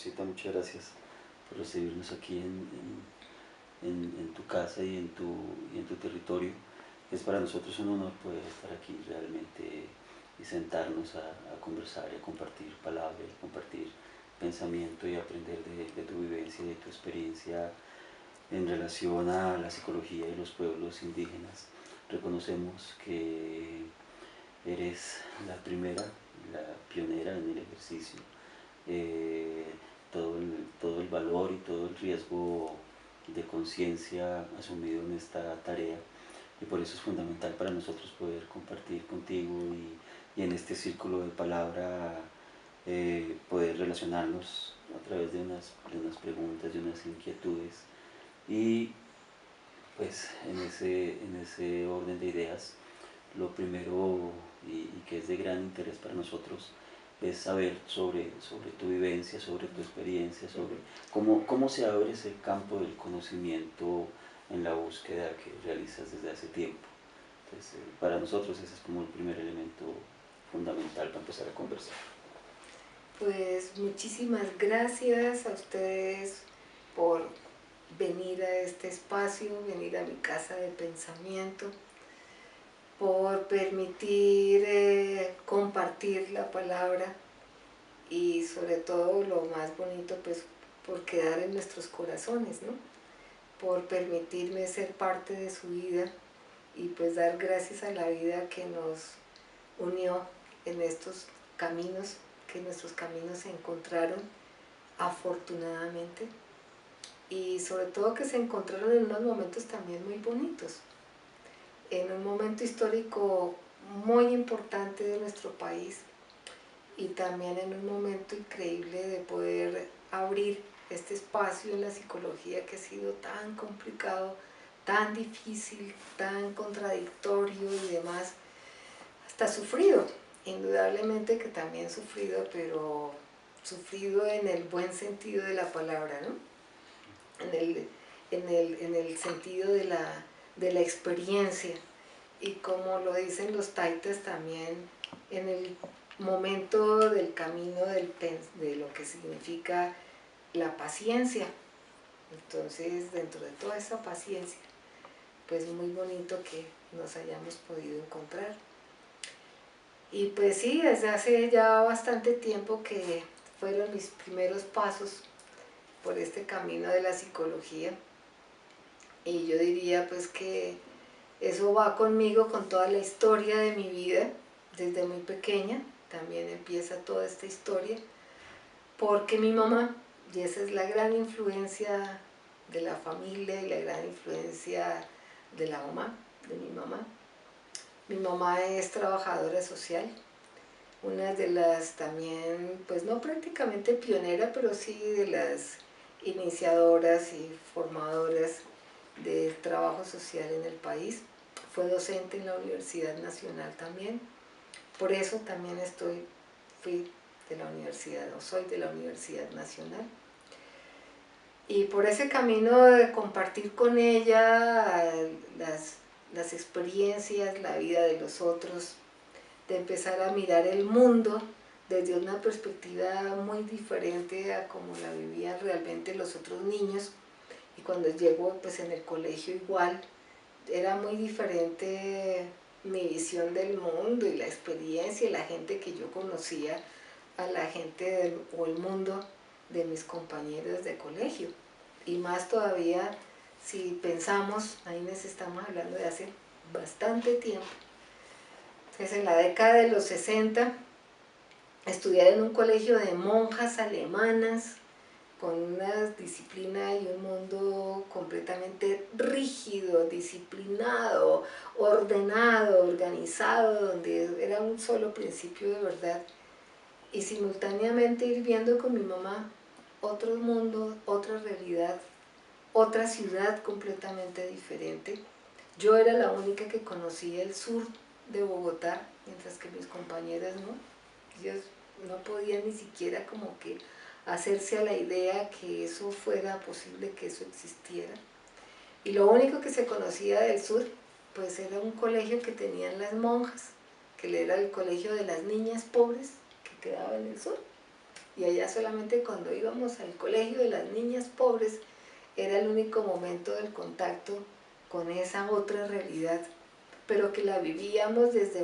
Rosita, muchas gracias por recibirnos aquí en tu casa y en tu territorio. Es para nosotros un honor poder estar aquí realmente y sentarnos a conversar y a compartir palabras, y compartir pensamiento y aprender de tu vivencia y de tu experiencia en relación a la psicología de los pueblos indígenas. Reconocemos que eres la primera, la pionera en el ejercicio. Eh, todo el valor y todo el riesgo de conciencia asumido en esta tarea, y por eso es fundamental para nosotros poder compartir contigo y en este círculo de palabra poder relacionarnos a través de unas preguntas, de unas inquietudes, y pues en ese orden de ideas, lo primero y que es de gran interés para nosotros es saber sobre tu vivencia, sobre tu experiencia, sobre cómo se abre ese campo del conocimiento en la búsqueda que realizas desde hace tiempo. Entonces, para nosotros ese es como el primer elemento fundamental para empezar a conversar. Pues muchísimas gracias a ustedes por venir a este espacio, venir a mi casa de pensamiento, por permitir compartir la palabra y sobre todo lo más bonito, pues por quedar en nuestros corazones, ¿no? Por permitirme ser parte de su vida y pues dar gracias a la vida que nos unió en estos caminos, que nuestros caminos se encontraron afortunadamente y sobre todo que se encontraron en unos momentos también muy bonitos, en un momento histórico muy importante de nuestro país y también en un momento increíble de poder abrir este espacio en la psicología que ha sido tan complicado, tan difícil, tan contradictorio y demás, hasta sufrido, indudablemente que también sufrido, pero sufrido en el buen sentido de la palabra, ¿no? En el sentido de la experiencia y como lo dicen los taitas también, en el momento del camino de lo que significa la paciencia. Entonces, dentro de toda esa paciencia, pues muy bonito que nos hayamos podido encontrar. Y pues sí, desde hace ya bastante tiempo que fueron mis primeros pasos por este camino de la psicología. Y yo diría pues que eso va conmigo con toda la historia de mi vida, desde muy pequeña, también empieza toda esta historia, porque mi mamá, y esa es la gran influencia de la familia y la gran influencia de la mamá, de mi mamá es trabajadora social, una de las también, pues no prácticamente pionera, pero sí de las iniciadoras y formadoras del trabajo social en el país. Fue docente en la Universidad Nacional también, por eso también fui de la universidad, o soy de la Universidad Nacional. Y por ese camino de compartir con ella las experiencias, la vida de los otros, de empezar a mirar el mundo desde una perspectiva muy diferente a como la vivían realmente los otros niños. Y cuando llego pues en el colegio igual, era muy diferente mi visión del mundo y la experiencia y la gente que yo conocía a la gente o el mundo de mis compañeros de colegio. Y más todavía si pensamos, ahí nos estamos hablando de hace bastante tiempo. Entonces en la década de los 60 estudiar en un colegio de monjas alemanas con una disciplina y un mundo completamente rígido, disciplinado, ordenado, organizado, donde era un solo principio de verdad, y simultáneamente ir viendo con mi mamá otro mundo, otra realidad, otra ciudad completamente diferente. Yo era la única que conocía el sur de Bogotá, mientras que mis compañeras no. Ellos no podían ni siquiera como que hacerse a la idea que eso fuera posible, que eso existiera. Y lo único que se conocía del sur, pues era un colegio que tenían las monjas, que era el colegio de las niñas pobres que quedaba en el sur. Y allá solamente cuando íbamos al colegio de las niñas pobres era el único momento del contacto con esa otra realidad, pero que la vivíamos desde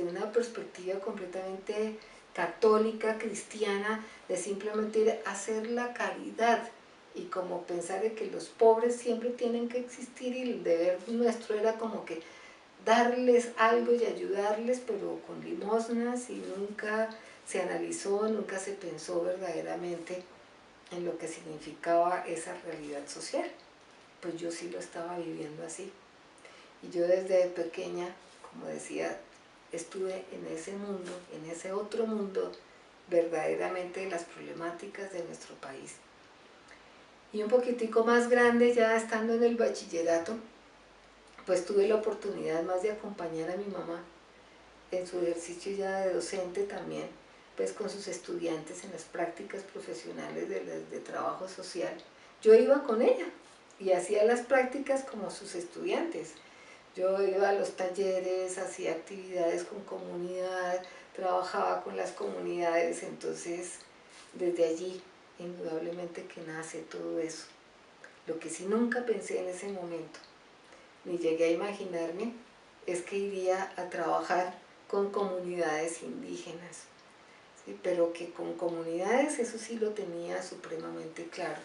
una perspectiva completamente católica, cristiana, de simplemente ir a hacer la caridad y como pensar de que los pobres siempre tienen que existir, y el deber nuestro era como que darles algo y ayudarles, pero con limosnas, y nunca se analizó, nunca se pensó verdaderamente en lo que significaba esa realidad social. Pues yo sí lo estaba viviendo así. Y yo desde pequeña, como decía, estuve en ese mundo, en ese otro mundo, verdaderamente de las problemáticas de nuestro país. Y un poquitico más grande, ya estando en el bachillerato, pues tuve la oportunidad más de acompañar a mi mamá en su ejercicio ya de docente también, pues con sus estudiantes en las prácticas profesionales de trabajo social. Yo iba con ella y hacía las prácticas como sus estudiantes. Yo iba a los talleres, hacía actividades con comunidad, trabajaba con las comunidades, entonces desde allí indudablemente que nace todo eso. Lo que sí nunca pensé en ese momento, ni llegué a imaginarme, es que iría a trabajar con comunidades indígenas, ¿sí? Pero que con comunidades eso sí lo tenía supremamente claro.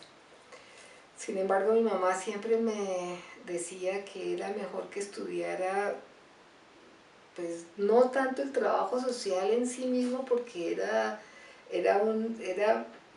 Sin embargo, mi mamá siempre me decía que era mejor que estudiara, pues no tanto el trabajo social en sí mismo, porque era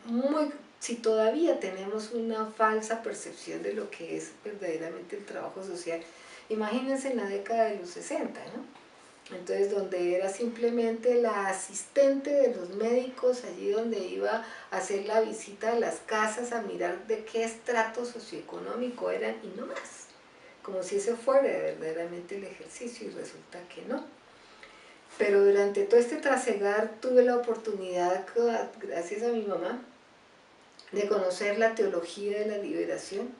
muy, si todavía tenemos una falsa percepción de lo que es verdaderamente el trabajo social, imagínense en la década de los 60, ¿no? Entonces, donde era simplemente la asistente de los médicos, allí donde iba a hacer la visita a las casas, a mirar de qué estrato socioeconómico eran y no más, como si ese fuera verdaderamente el ejercicio, y resulta que no. Pero durante todo este trasegar tuve la oportunidad, gracias a mi mamá, de conocer la teología de la liberación.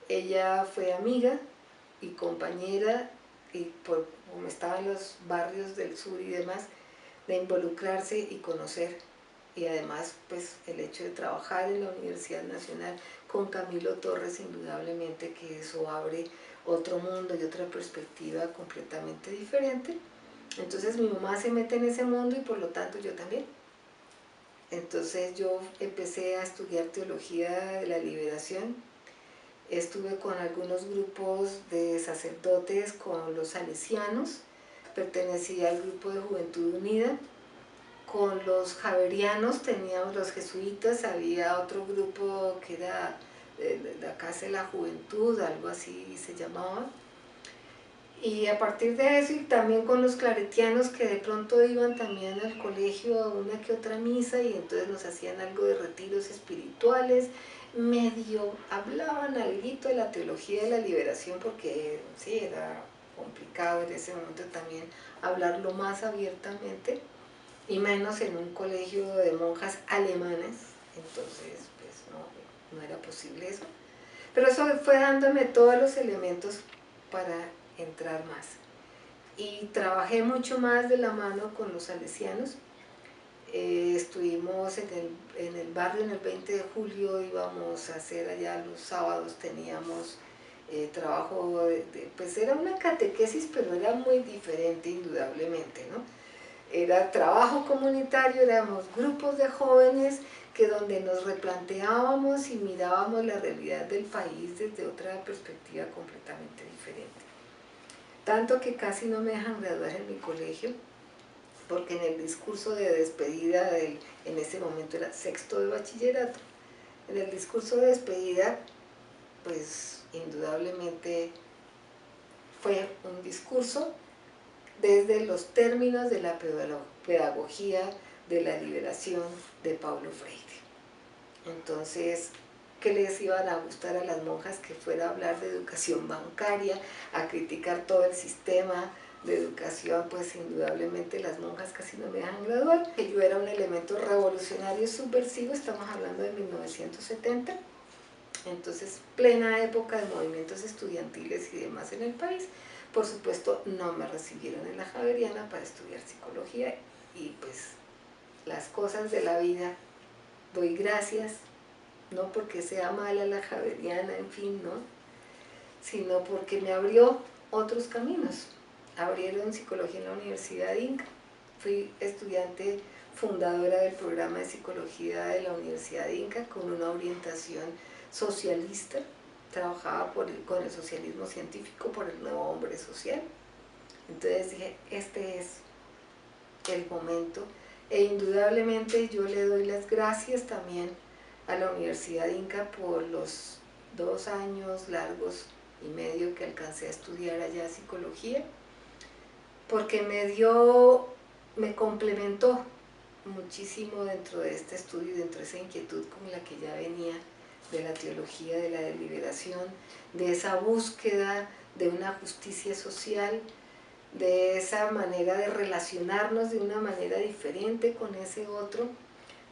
Ella fue amiga y compañera, y como estaba en los barrios del sur y demás, de involucrarse y conocer. Y además, pues el hecho de trabajar en la Universidad Nacional con Camilo Torres, indudablemente que eso abre otro mundo y otra perspectiva completamente diferente. Entonces mi mamá se mete en ese mundo y por lo tanto yo también. Entonces yo empecé a estudiar teología de la liberación. Estuve con algunos grupos de sacerdotes, con los salesianos, pertenecía al grupo de Juventud Unida. Con los javerianos teníamos los jesuitas, había otro grupo que era la Casa de la Juventud, algo así se llamaba. Y a partir de eso, y también con los claretianos que de pronto iban también al colegio a una que otra misa, y entonces nos hacían algo de retiros espirituales, medio hablaban algo de la teología de la liberación, porque sí, era complicado en ese momento también hablarlo más abiertamente, y menos en un colegio de monjas alemanas, entonces pues no era posible eso. Pero eso fue dándome todos los elementos para entrar más. Y trabajé mucho más de la mano con los salesianos. Estuvimos en el barrio en el 20 de julio, íbamos a hacer allá los sábados, teníamos trabajo, pues era una catequesis, pero era muy diferente indudablemente, ¿no? Era trabajo comunitario, éramos grupos de jóvenes que donde nos replanteábamos y mirábamos la realidad del país desde otra perspectiva completamente diferente. Tanto que casi no me dejan graduar en mi colegio, porque en el discurso de despedida, en ese momento era sexto de bachillerato, en el discurso de despedida, pues indudablemente fue un discurso desde los términos de la pedagogía de la liberación de Paulo Freire. Entonces, ¿qué les iban a gustar a las monjas? Que fuera a hablar de educación bancaria, a criticar todo el sistema de educación. Pues indudablemente las monjas casi no me dejan graduar. Yo era un elemento revolucionario subversivo, estamos hablando de 1970, entonces plena época de movimientos estudiantiles y demás en el país. Por supuesto no me recibieron en la Javeriana para estudiar psicología, y pues las cosas de la vida doy gracias, no porque sea mala la javeriana, en fin, ¿no? Sino porque me abrió otros caminos. Abrieron psicología en la Universidad Inca. Fui estudiante fundadora del programa de psicología de la Universidad Inca con una orientación socialista. Trabajaba con el socialismo científico por el nuevo hombre social. Entonces dije, este es el momento. E indudablemente yo le doy las gracias también a la Universidad Inca por los 2 años largos y medio que alcancé a estudiar allá psicología, porque me complementó muchísimo dentro de este estudio y dentro de esa inquietud con la que ya venía de la teología de la deliberación, de esa búsqueda de una justicia social, de esa manera de relacionarnos de una manera diferente con ese otro,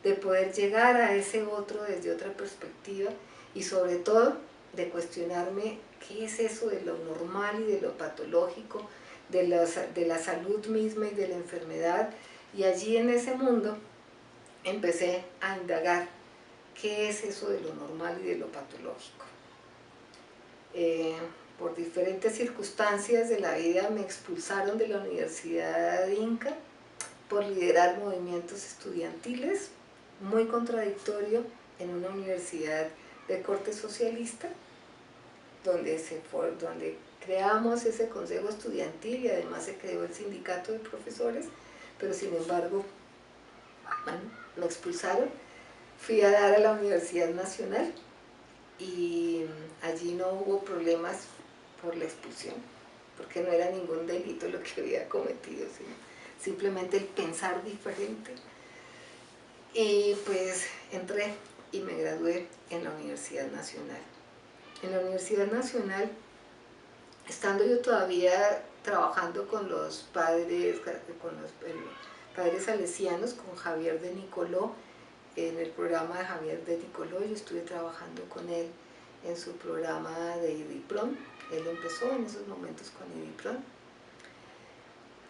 de poder llegar a ese otro desde otra perspectiva y sobre todo de cuestionarme qué es eso de lo normal y de lo patológico, de la salud misma y de la enfermedad. Y allí en ese mundo empecé a indagar qué es eso de lo normal y de lo patológico. Por diferentes circunstancias de la vida me expulsaron de la Universidad Inca por liderar movimientos estudiantiles, muy contradictorio en una universidad de corte socialista, donde creamos ese consejo estudiantil y además se creó el sindicato de profesores, pero sin embargo, bueno, me expulsaron. Fui a dar a la Universidad Nacional y allí no hubo problemas por la expulsión, porque no era ningún delito lo que había cometido, sino simplemente el pensar diferente. Y pues entré y me gradué en la Universidad Nacional. En la Universidad Nacional, estando yo todavía trabajando con los padres salesianos, con Javier de Nicoló, en el programa de Javier de Nicoló, yo estuve trabajando con él en su programa de IDIPRON. Él empezó en esos momentos con IDIPRON.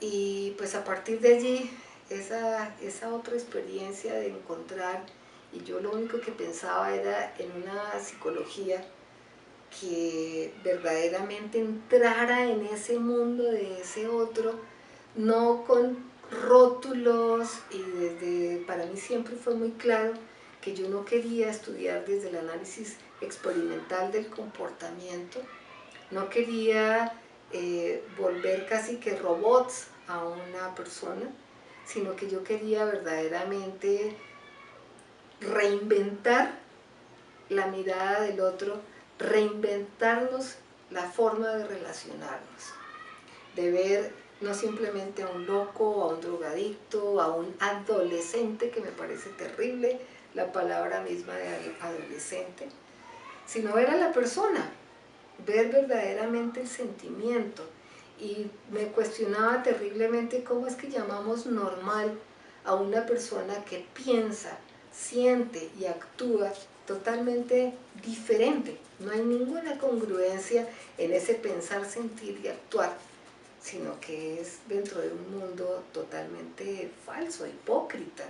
Y pues a partir de allí, esa otra experiencia de encontrar, y yo lo único que pensaba era en una psicología que verdaderamente entrara en ese mundo de ese otro, no con rótulos, y para mí siempre fue muy claro que yo no quería estudiar desde el análisis experimental del comportamiento, no quería volver casi que robots a una persona, sino que yo quería verdaderamente reinventar la mirada del otro, reinventarnos la forma de relacionarnos, de ver no simplemente a un loco, a un drogadicto, a un adolescente, que me parece terrible la palabra misma de adolescente, sino ver a la persona, ver verdaderamente el sentimiento. Y me cuestionaba terriblemente cómo es que llamamos normal a una persona que piensa, siente y actúa totalmente diferente. No hay ninguna congruencia en ese pensar, sentir y actuar, sino que es dentro de un mundo totalmente falso, hipócrita,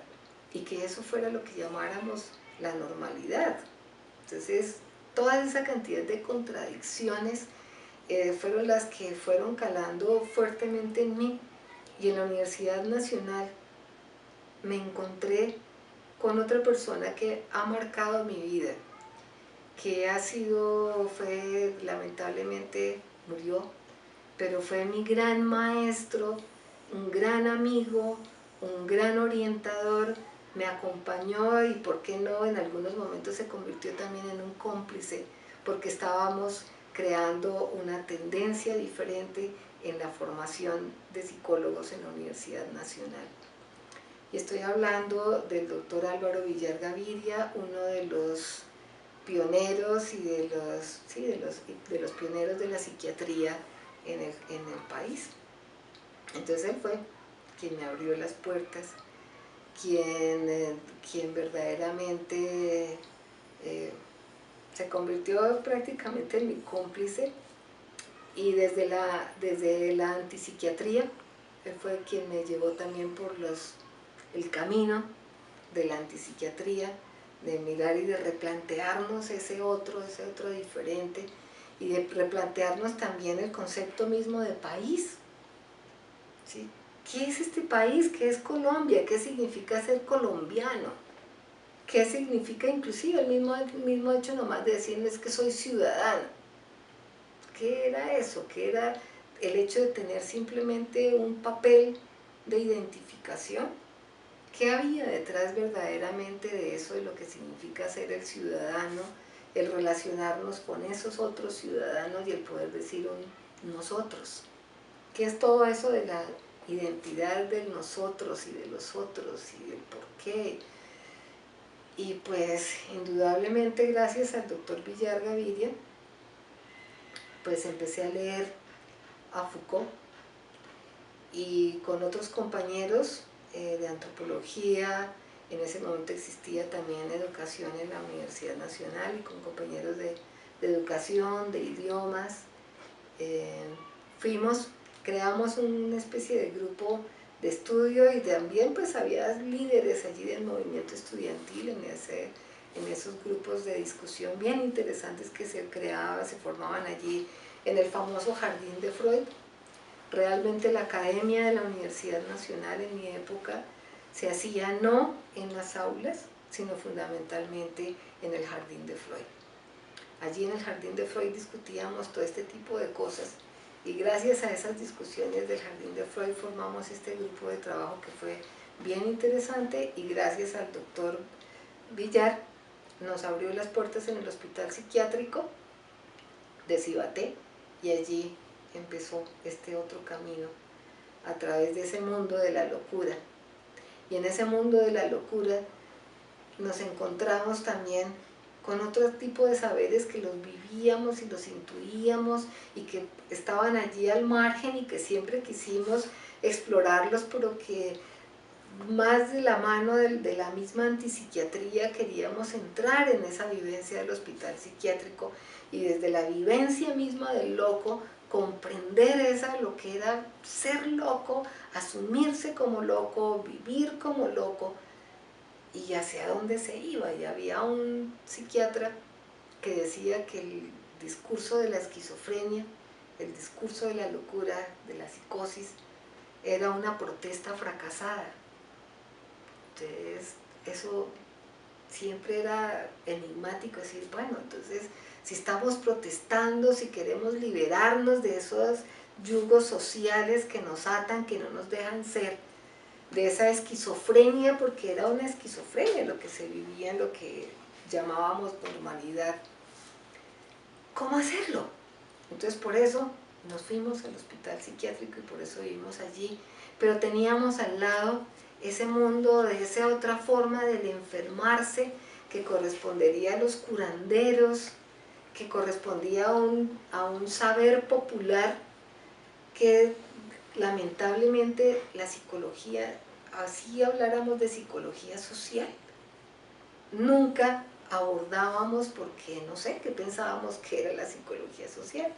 y que eso fuera lo que llamáramos la normalidad. Entonces, toda esa cantidad de contradicciones fueron las que fueron calando fuertemente en mí, y en la Universidad Nacional me encontré con otra persona que ha marcado mi vida, que lamentablemente murió, pero fue mi gran maestro, un gran amigo, un gran orientador, me acompañó y, por qué no, en algunos momentos se convirtió también en un cómplice, porque estábamos creando una tendencia diferente en la formación de psicólogos en la Universidad Nacional. Y estoy hablando del doctor Álvaro Villar Gaviria, uno de los pioneros y de los pioneros de la psiquiatría en el país. Entonces él fue quien me abrió las puertas, quien verdaderamente se convirtió prácticamente en mi cómplice, y desde la antipsiquiatría, él fue quien me llevó también por el camino de la antipsiquiatría, de mirar y de replantearnos ese otro diferente, y de replantearnos también el concepto mismo de país, ¿sí? ¿Qué es este país? ¿Qué es Colombia? ¿Qué significa ser colombiano? ¿Qué significa inclusive el mismo hecho nomás de decirles que soy ciudadano? ¿Qué era eso? ¿Qué era el hecho de tener simplemente un papel de identificación? ¿Qué había detrás verdaderamente de eso, de lo que significa ser el ciudadano, el relacionarnos con esos otros ciudadanos y el poder decir un nosotros? ¿Qué es todo eso de la identidad del nosotros y de los otros y del por qué? Y pues indudablemente gracias al doctor Villar Gaviria, pues empecé a leer a Foucault, y con otros compañeros de antropología. En ese momento existía también educación en la Universidad Nacional, y con compañeros de educación, de idiomas, creamos una especie de grupo de estudio, y también pues había líderes allí del movimiento estudiantil en esos grupos de discusión bien interesantes que se formaban allí en el famoso Jardín de Freud. Realmente la academia de la Universidad Nacional en mi época se hacía no en las aulas, sino fundamentalmente en el Jardín de Freud. Allí en el Jardín de Freud discutíamos todo este tipo de cosas, y gracias a esas discusiones del Jardín de Freud formamos este grupo de trabajo que fue bien interesante, y gracias al doctor Villar nos abrió las puertas en el hospital psiquiátrico de Cibaté, y allí empezó este otro camino a través de ese mundo de la locura. Y en ese mundo de la locura nos encontramos también con otro tipo de saberes que los vivíamos y los intuíamos, y que estaban allí al margen y que siempre quisimos explorarlos, pero que más de la mano de la misma antipsiquiatría queríamos entrar en esa vivencia del hospital psiquiátrico, y desde la vivencia misma del loco comprender lo que era ser loco, asumirse como loco, vivir como loco, y hacia dónde se iba. Y había un psiquiatra que decía que el discurso de la esquizofrenia, el discurso de la locura, de la psicosis, era una protesta fracasada. Entonces, eso siempre era enigmático, decir, bueno, entonces, si estamos protestando, si queremos liberarnos de esos yugos sociales que nos atan, que no nos dejan ser, de esa esquizofrenia, porque era una esquizofrenia lo que se vivía en lo que llamábamos normalidad, ¿cómo hacerlo? Entonces por eso nos fuimos al hospital psiquiátrico y por eso vivimos allí, pero teníamos al lado ese mundo de esa otra forma del enfermarse, que correspondería a los curanderos, que correspondía a un saber popular, que lamentablemente la psicología, así habláramos de psicología social, nunca abordábamos, porque no sé qué pensábamos que era la psicología social.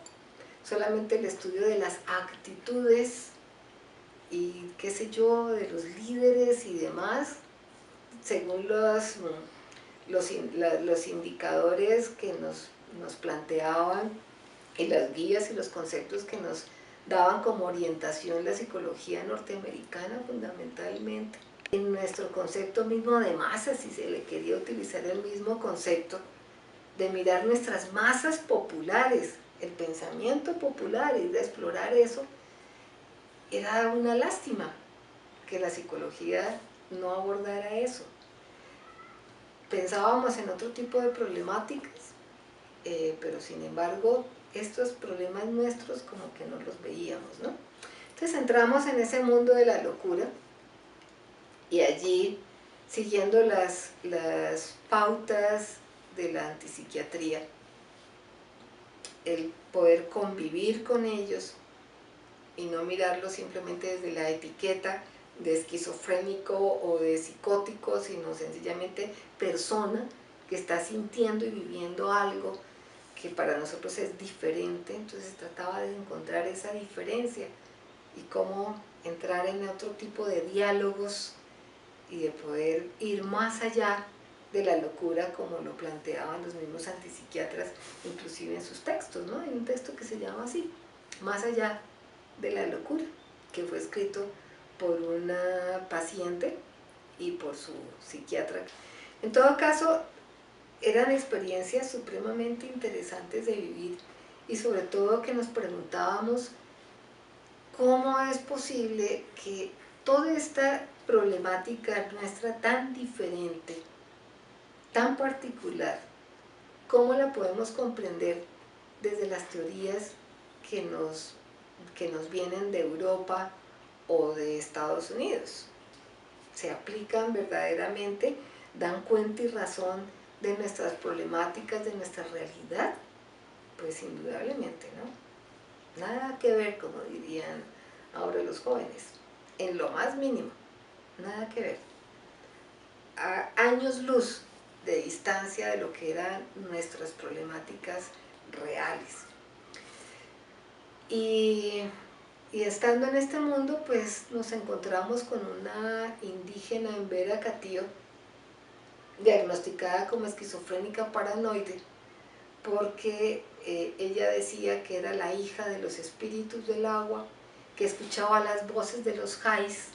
Solamente el estudio de las actitudes y qué sé yo, de los líderes y demás, según los indicadores que nos planteaban, y las guías y los conceptos que nos daban como orientación la psicología norteamericana fundamentalmente. En nuestro concepto mismo de masas, si se le quería utilizar el mismo concepto, de mirar nuestras masas populares, el pensamiento popular, y de explorar eso, era una lástima que la psicología no abordara eso. Pensábamos en otro tipo de problemáticas, pero sin embargo estos problemas nuestros como que no los veíamos, ¿no? Entonces entramos en ese mundo de la locura, y allí, siguiendo las pautas de la antipsiquiatría, el poder convivir con ellos y no mirarlos simplemente desde la etiqueta de esquizofrénico o de psicótico, sino sencillamente persona que está sintiendo y viviendo algo que para nosotros es diferente. Entonces trataba de encontrar esa diferencia y cómo entrar en otro tipo de diálogos y de poder ir más allá de la locura como lo planteaban los mismos antipsiquiatras, inclusive en sus textos, ¿no? Hay un texto que se llama así, Más allá de la locura, que fue escrito por una paciente y por su psiquiatra. En todo caso, eran experiencias supremamente interesantes de vivir y sobre todo que nos preguntábamos cómo es posible que toda esta problemática nuestra tan diferente, tan particular, cómo la podemos comprender desde las teorías que nos vienen de Europa o de Estados Unidos. Se aplican verdaderamente, dan cuenta y razón de nuestras problemáticas, de nuestra realidad, pues indudablemente, ¿no? Nada que ver, como dirían ahora los jóvenes, en lo más mínimo, nada que ver. A años luz de distancia de lo que eran nuestras problemáticas reales. Y estando en este mundo, pues nos encontramos con una indígena en Vera Catío, diagnosticada como esquizofrénica paranoide, porque ella decía que era la hija de los espíritus del agua, que escuchaba las voces de los jais,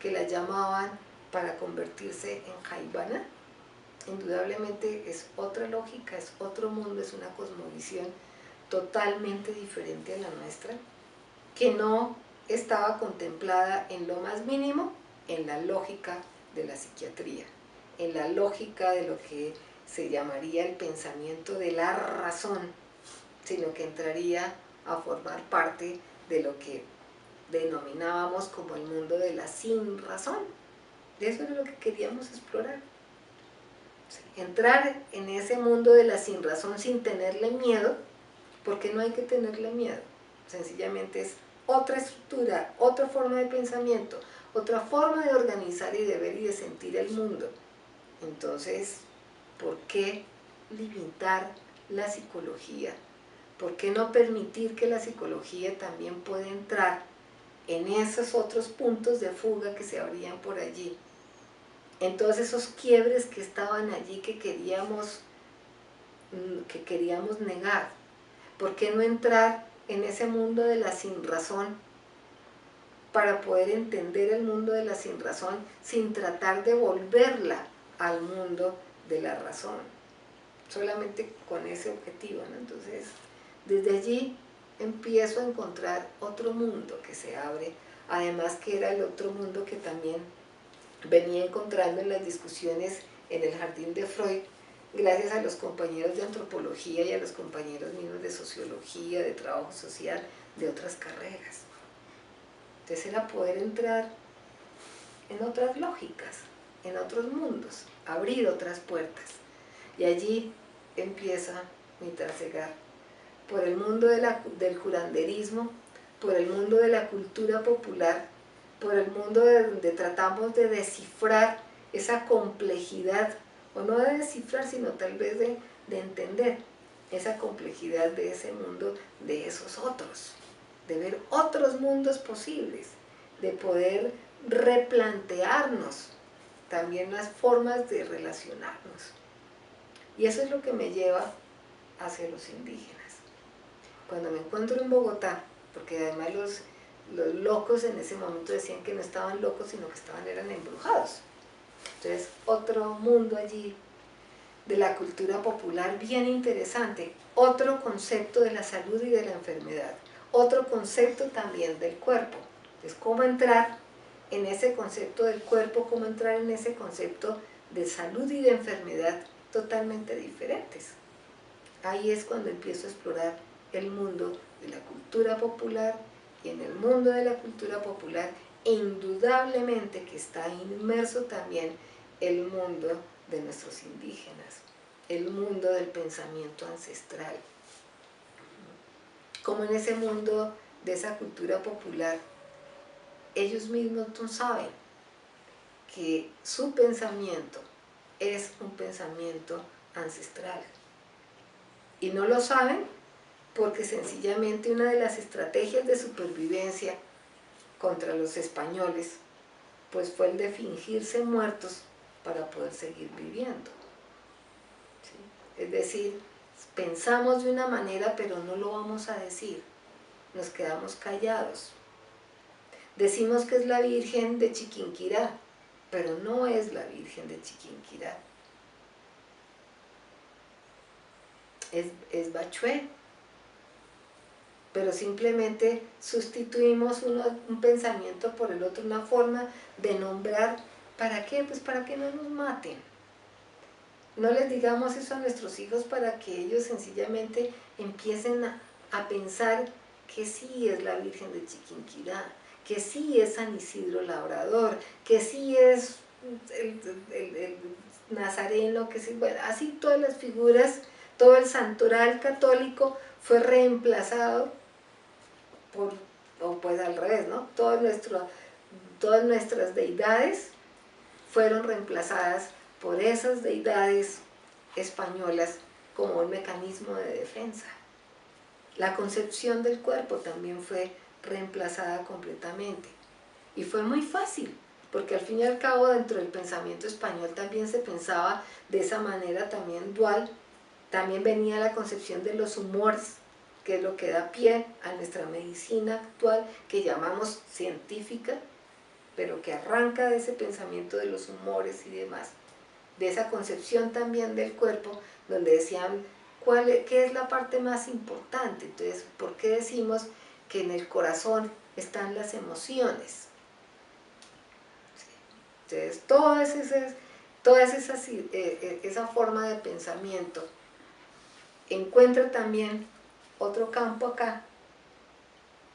que la llamaban para convertirse en jaibana. Indudablemente es otra lógica, es otro mundo, es una cosmovisión totalmente diferente a la nuestra, que no estaba contemplada en lo más mínimo en la lógica de la psiquiatría, en la lógica de lo que se llamaría el pensamiento de la razón, sino que entraría a formar parte de lo que denominábamos como el mundo de la sin razón. Eso era lo que queríamos explorar. Entrar en ese mundo de la sin razón sin tenerle miedo, porque no hay que tenerle miedo, sencillamente es otra estructura, otra forma de pensamiento, otra forma de organizar y de ver y de sentir el mundo. Entonces, ¿por qué limitar la psicología? ¿Por qué no permitir que la psicología también pueda entrar en esos otros puntos de fuga que se abrían por allí? En todos esos quiebres que estaban allí que queríamos negar. ¿Por qué no entrar en ese mundo de la sinrazón para poder entender el mundo de la sinrazón sin tratar de volverla al mundo de la razón? Solamente con ese objetivo, ¿no? Entonces, desde allí empiezo a encontrar otro mundo que se abre, además que era el otro mundo que también venía encontrando en las discusiones en el jardín de Freud, gracias a los compañeros de antropología y a los compañeros míos de sociología, de trabajo social, de otras carreras. Entonces era poder entrar en otras lógicas, en otros mundos, abrir otras puertas. Y allí empieza mi trasegar por el mundo del curanderismo, por el mundo de la cultura popular, por el mundo donde tratamos de descifrar esa complejidad, o no de descifrar, sino tal vez de entender esa complejidad de ese mundo, de esos otros, de ver otros mundos posibles, de poder replantearnos también las formas de relacionarnos. Y eso es lo que me lleva hacia los indígenas. Cuando me encuentro en Bogotá, porque además los locos en ese momento decían que no estaban locos, sino que eran embrujados. Entonces, otro mundo allí de la cultura popular bien interesante, otro concepto de la salud y de la enfermedad, otro concepto también del cuerpo. Entonces, cómo entrar en ese concepto del cuerpo, cómo entrar en ese concepto de salud y de enfermedad totalmente diferentes. Ahí es cuando empiezo a explorar el mundo de la cultura popular, y en el mundo de la cultura popular indudablemente que está inmerso también el mundo de nuestros indígenas, el mundo del pensamiento ancestral. Como en ese mundo de esa cultura popular, ellos mismos no saben que su pensamiento es un pensamiento ancestral. Y no lo saben porque sencillamente una de las estrategias de supervivencia contra los españoles pues fue el de fingirse muertos para poder seguir viviendo. Es decir, pensamos de una manera pero no lo vamos a decir, nos quedamos callados. Decimos que es la Virgen de Chiquinquirá, pero no es la Virgen de Chiquinquirá. Es Bachué. Pero simplemente sustituimos un pensamiento por el otro, una forma de nombrar. ¿Para qué? Pues para que no nos maten. No les digamos eso a nuestros hijos para que ellos sencillamente empiecen a pensar que sí es la Virgen de Chiquinquirá, que sí es San Isidro Labrador, que sí es el Nazareno, que sí, bueno, así todas las figuras, todo el santoral católico fue reemplazado o pues al revés, ¿no? Todas nuestras deidades fueron reemplazadas por esas deidades españolas como un mecanismo de defensa. La concepción del cuerpo también fue reemplazada completamente. Y fue muy fácil, porque al fin y al cabo dentro del pensamiento español también se pensaba de esa manera también dual. También venía la concepción de los humores, que es lo que da pie a nuestra medicina actual, que llamamos científica, pero que arranca de ese pensamiento de los humores y demás, de esa concepción también del cuerpo, donde decían qué es la parte más importante. Entonces, ¿por qué decimos que en el corazón están las emociones? Entonces, esa forma de pensamiento encuentra también otro campo acá,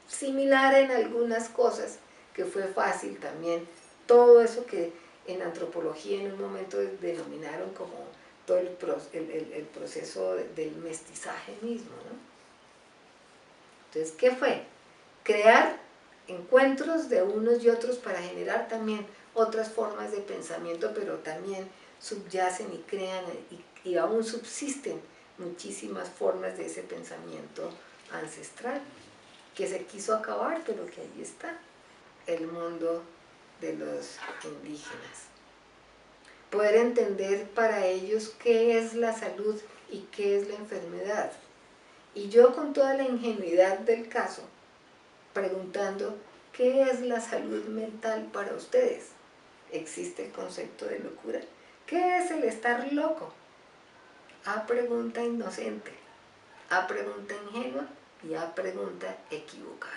similar en algunas cosas, que fue fácil también, todo eso que en antropología en un momento denominaron como todo el proceso del mestizaje mismo, ¿no? Entonces, ¿qué fue? Crear encuentros de unos y otros para generar también otras formas de pensamiento, pero también subyacen y crean y aún subsisten muchísimas formas de ese pensamiento ancestral que se quiso acabar, pero que ahí está, el mundo de los indígenas. Poder entender para ellos qué es la salud y qué es la enfermedad. Y yo con toda la ingenuidad del caso, preguntando, ¿qué es la salud mental para ustedes? ¿Existe el concepto de locura? ¿Qué es el estar loco? A pregunta inocente, a pregunta ingenua y a pregunta equivocada.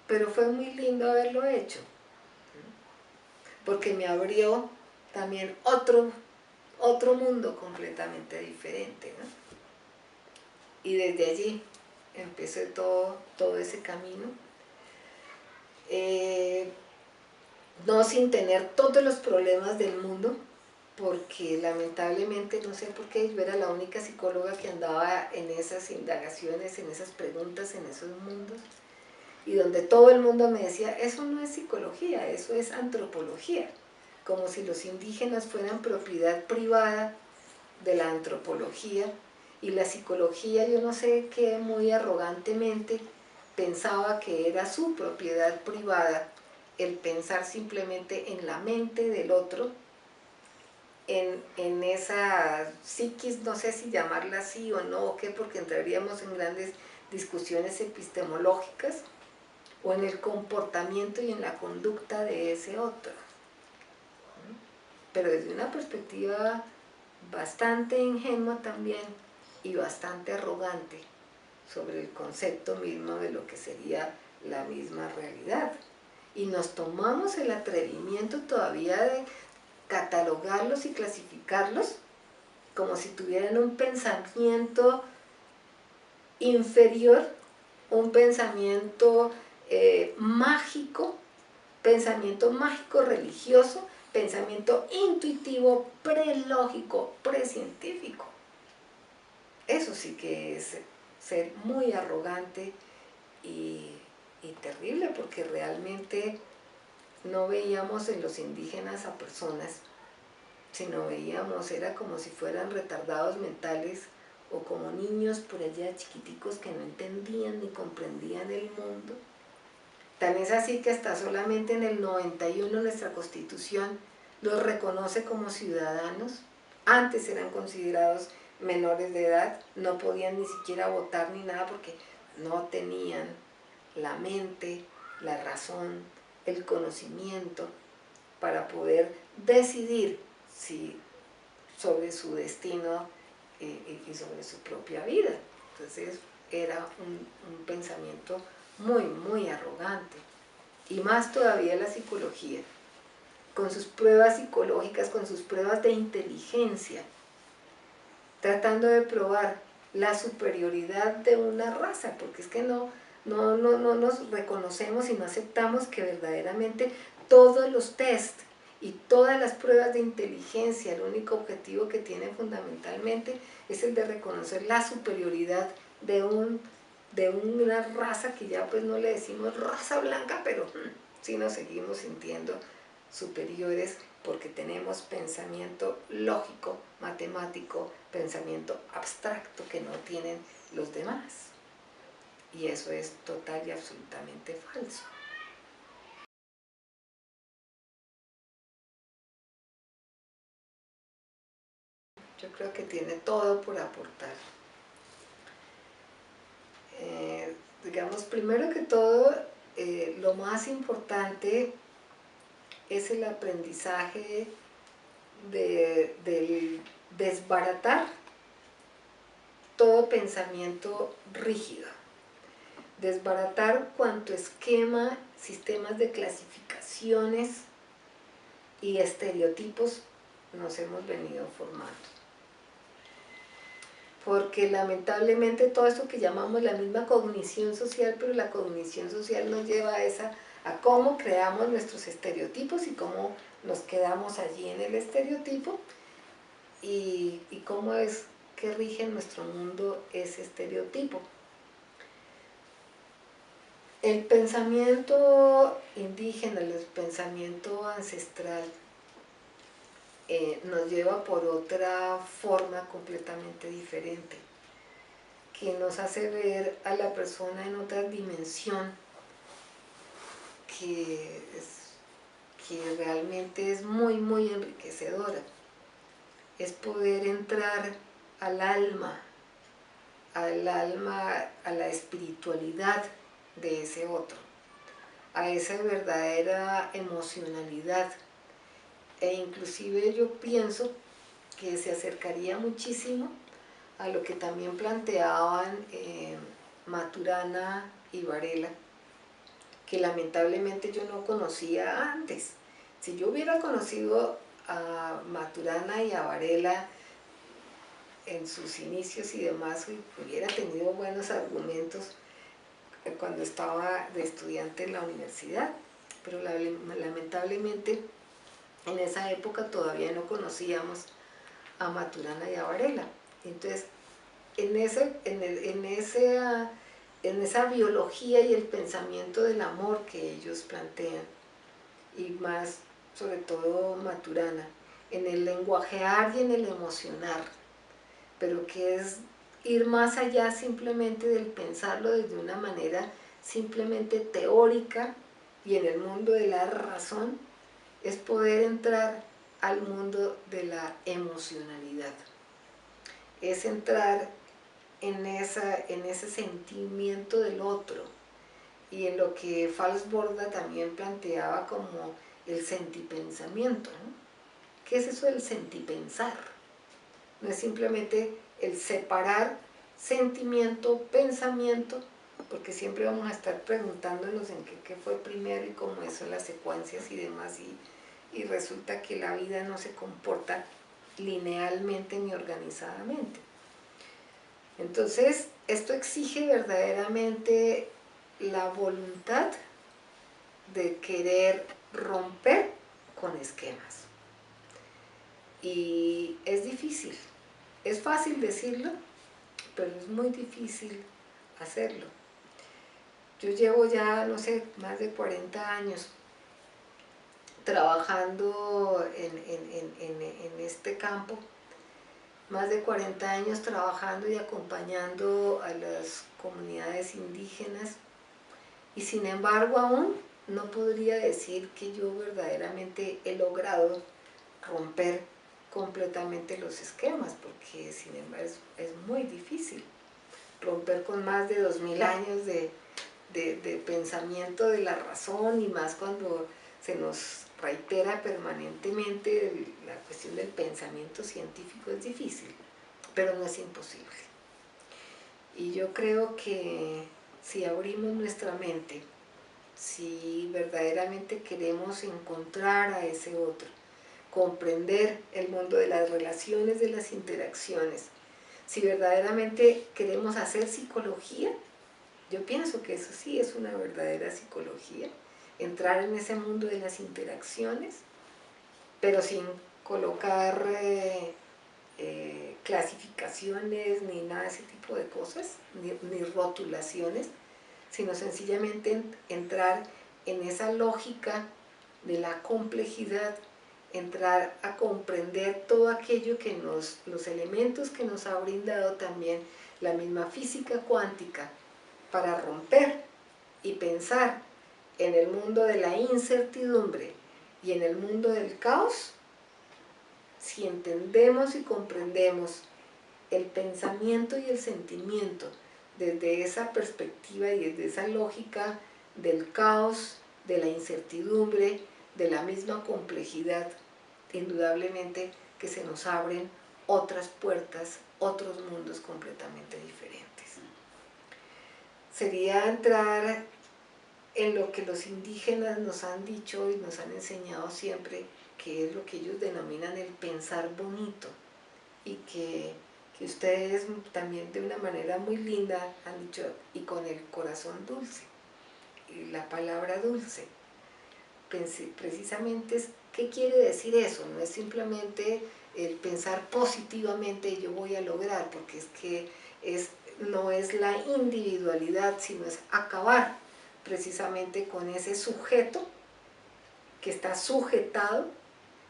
Pero fue muy lindo haberlo hecho, porque me abrió también otro mundo completamente diferente, ¿no? Y desde allí empecé todo ese camino, no sin tener todos los problemas del mundo, porque lamentablemente, no sé por qué, yo era la única psicóloga que andaba en esas indagaciones, en esas preguntas, en esos mundos, y donde todo el mundo me decía, eso no es psicología, eso es antropología, como si los indígenas fueran propiedad privada de la antropología, y la psicología, yo no sé qué, muy arrogantemente pensaba que era su propiedad privada, el pensar simplemente en la mente del otro, en esa psiquis, no sé si llamarla así o no, o qué, porque entraríamos en grandes discusiones epistemológicas, o en el comportamiento y en la conducta de ese otro. Pero desde una perspectiva bastante ingenua también y bastante arrogante sobre el concepto mismo de lo que sería la misma realidad. Y nos tomamos el atrevimiento todavía de catalogarlos y clasificarlos como si tuvieran un pensamiento inferior, un pensamiento mágico religioso, pensamiento intuitivo, prelógico, precientífico. Eso sí que es ser muy arrogante y terrible, porque realmente no veíamos en los indígenas a personas, sino veíamos, era como si fueran retardados mentales o como niños por allá chiquiticos que no entendían ni comprendían el mundo. Tan es así que hasta solamente en el 91 nuestra Constitución los reconoce como ciudadanos antes eran considerados menores de edad, no podían ni siquiera votar ni nada porque no tenían la mente, la razón, el conocimiento para poder decidir sobre su destino y sobre su propia vida. Entonces era un pensamiento muy, muy arrogante. Y más todavía la psicología, con sus pruebas psicológicas, con sus pruebas de inteligencia, tratando de probar la superioridad de una raza, porque es que no nos reconocemos y no aceptamos que verdaderamente todos los test y todas las pruebas de inteligencia, el único objetivo que tienen fundamentalmente es el de reconocer la superioridad de una raza que ya pues no le decimos raza blanca, pero sí nos seguimos sintiendo superiores porque tenemos pensamiento lógico, matemático, pensamiento abstracto que no tienen los demás. Y eso es total y absolutamente falso. Yo creo que tiene todo por aportar. Digamos, primero que todo, lo más importante es el aprendizaje del desbaratar todo pensamiento rígido, desbaratar cuanto esquema, sistemas de clasificaciones y estereotipos nos hemos venido formando. Porque lamentablemente todo esto que llamamos la misma cognición social, pero la cognición social nos lleva a cómo creamos nuestros estereotipos y cómo nos quedamos allí en el estereotipo y cómo es que rige en nuestro mundo ese estereotipo. El pensamiento indígena, el pensamiento ancestral, nos lleva por otra forma completamente diferente, que nos hace ver a la persona en otra dimensión, que realmente es muy, muy enriquecedora. Es poder entrar al alma, a la espiritualidad de ese otro, a esa verdadera emocionalidad. E inclusive yo pienso que se acercaría muchísimo a lo que también planteaban Maturana y Varela, que lamentablemente yo no conocía antes. Si yo hubiera conocido a Maturana y a Varela en sus inicios y demás, hubiera tenido buenos argumentos cuando estaba de estudiante en la universidad, pero lamentablemente en esa época todavía no conocíamos a Maturana y a Varela. Entonces, en esa biología y el pensamiento del amor que ellos plantean, y más sobre todo Maturana, en el lenguajear y en el emocionar, pero que es ir más allá simplemente del pensarlo desde una manera simplemente teórica y en el mundo de la razón, es poder entrar al mundo de la emocionalidad, es entrar en ese sentimiento del otro y en lo que Falsborda también planteaba como el sentipensamiento, ¿no? ¿Qué es eso del sentipensar? No es simplemente el separar sentimiento, pensamiento, porque siempre vamos a estar preguntándonos en qué fue primero y cómo son las secuencias y demás, y resulta que la vida no se comporta linealmente ni organizadamente. Entonces, esto exige verdaderamente la voluntad de querer romper con esquemas. Y es difícil. Es fácil decirlo, pero es muy difícil hacerlo. Yo llevo ya, no sé, más de 40 años trabajando en este campo, más de 40 años trabajando y acompañando a las comunidades indígenas, y sin embargo aún no podría decir que yo verdaderamente he logrado romper completamente los esquemas, porque sin embargo es muy difícil romper con más de 2000 años de pensamiento de la razón, y más cuando se nos reitera permanentemente la cuestión del pensamiento científico. Es difícil, pero no es imposible. Y yo creo que si abrimos nuestra mente, si verdaderamente queremos encontrar a ese otro, comprender el mundo de las relaciones, de las interacciones, si verdaderamente queremos hacer psicología, yo pienso que eso sí es una verdadera psicología, entrar en ese mundo de las interacciones, pero sin colocar clasificaciones ni nada de ese tipo de cosas, ni rotulaciones, sino sencillamente entrar en esa lógica de la complejidad, entrar a comprender todo aquello que los elementos que nos ha brindado también la misma física cuántica, para romper y pensar en el mundo de la incertidumbre y en el mundo del caos. Si entendemos y comprendemos el pensamiento y el sentimiento desde esa perspectiva y desde esa lógica del caos, de la incertidumbre, de la misma complejidad, indudablemente que se nos abren otras puertas, otros mundos completamente diferentes. Sería entrar en lo que los indígenas nos han dicho y nos han enseñado siempre, que es lo que ellos denominan el pensar bonito, y que ustedes también de una manera muy linda han dicho, y con el corazón dulce. Y la palabra dulce, precisamente, ¿qué quiere decir eso? No es simplemente el pensar positivamente yo voy a lograr, porque es que no es la individualidad, sino es acabar precisamente con ese sujeto que está sujetado,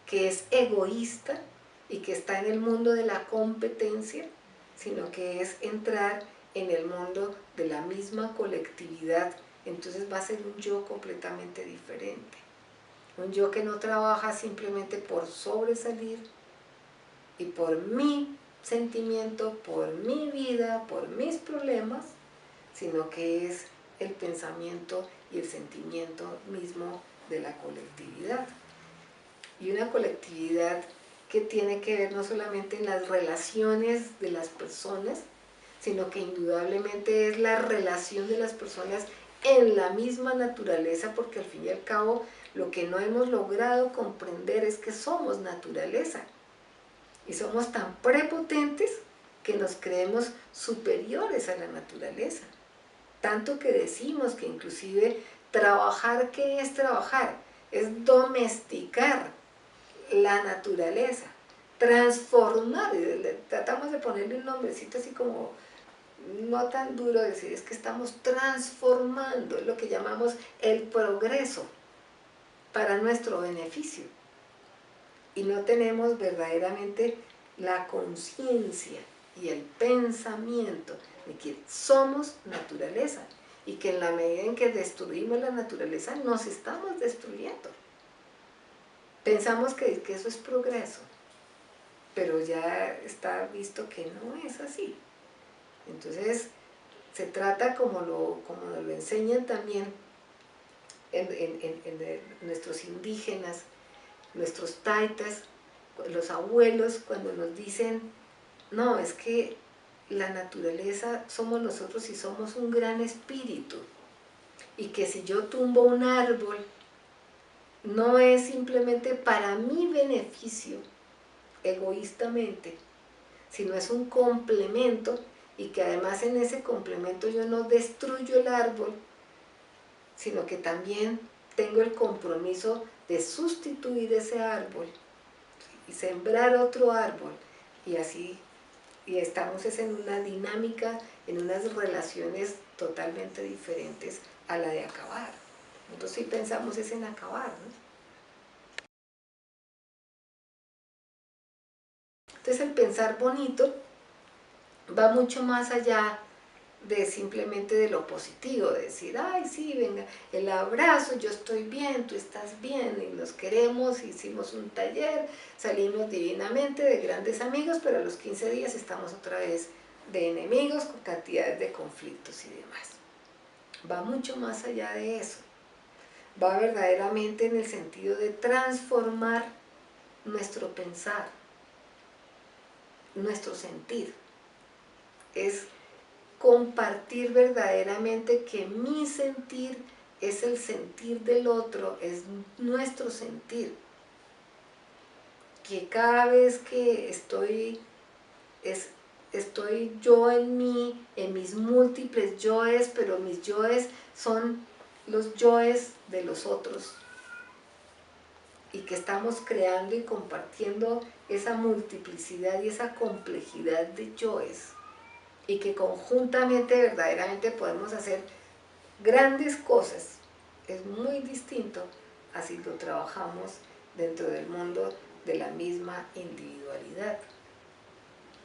que es egoísta y que está en el mundo de la competencia, sino que es entrar en el mundo de la misma colectividad. Entonces va a ser un yo completamente diferente, un yo que no trabaja simplemente por sobresalir y por mi sentimiento, por mi vida, por mis problemas, sino que es el pensamiento y el sentimiento mismo de la colectividad. Y una colectividad que tiene que ver no solamente en las relaciones de las personas, sino que indudablemente es la relación de las personas en la misma naturaleza, porque al fin y al cabo lo que no hemos logrado comprender es que somos naturaleza, y somos tan prepotentes que nos creemos superiores a la naturaleza, tanto que decimos que inclusive trabajar, ¿qué es trabajar? Es domesticar la naturaleza, transformar, tratamos de ponerle un nombrecito así como no tan duro, decir es que estamos transformando lo que llamamos el progreso para nuestro beneficio, y no tenemos verdaderamente la conciencia y el pensamiento de que somos naturaleza, y que en la medida en que destruimos la naturaleza nos estamos destruyendo. Pensamos que eso es progreso, pero ya está visto que no es así. Entonces se trata, como nos lo enseñan también en nuestros indígenas, nuestros taitas, los abuelos, cuando nos dicen, no, es que la naturaleza somos nosotros y somos un gran espíritu, y que si yo tumbo un árbol, no es simplemente para mi beneficio, egoístamente, sino es un complemento, y que además en ese complemento yo no destruyo el árbol, sino que también tengo el compromiso de sustituir ese árbol y sembrar otro árbol, y así, y estamos en una dinámica, en unas relaciones totalmente diferentes a la de acabar. Nosotros sí pensamos es en acabar, ¿no? Entonces el pensar bonito va mucho más allá de simplemente de lo positivo, de decir, ay sí, venga, el abrazo, yo estoy bien, tú estás bien, y nos queremos, hicimos un taller, salimos divinamente de grandes amigos, pero a los 15 días estamos otra vez de enemigos con cantidades de conflictos y demás. Va mucho más allá de eso, va verdaderamente en el sentido de transformar nuestro pensar, nuestro sentir. Es compartir verdaderamente que mi sentir es el sentir del otro, es nuestro sentir. Que cada vez que estoy yo en mí, en mis múltiples yoes, pero mis yoes son los yoes de los otros. Y que estamos creando y compartiendo esa multiplicidad y esa complejidad de yoes. Y que conjuntamente verdaderamente podemos hacer grandes cosas. Es muy distinto a si lo trabajamos dentro del mundo de la misma individualidad.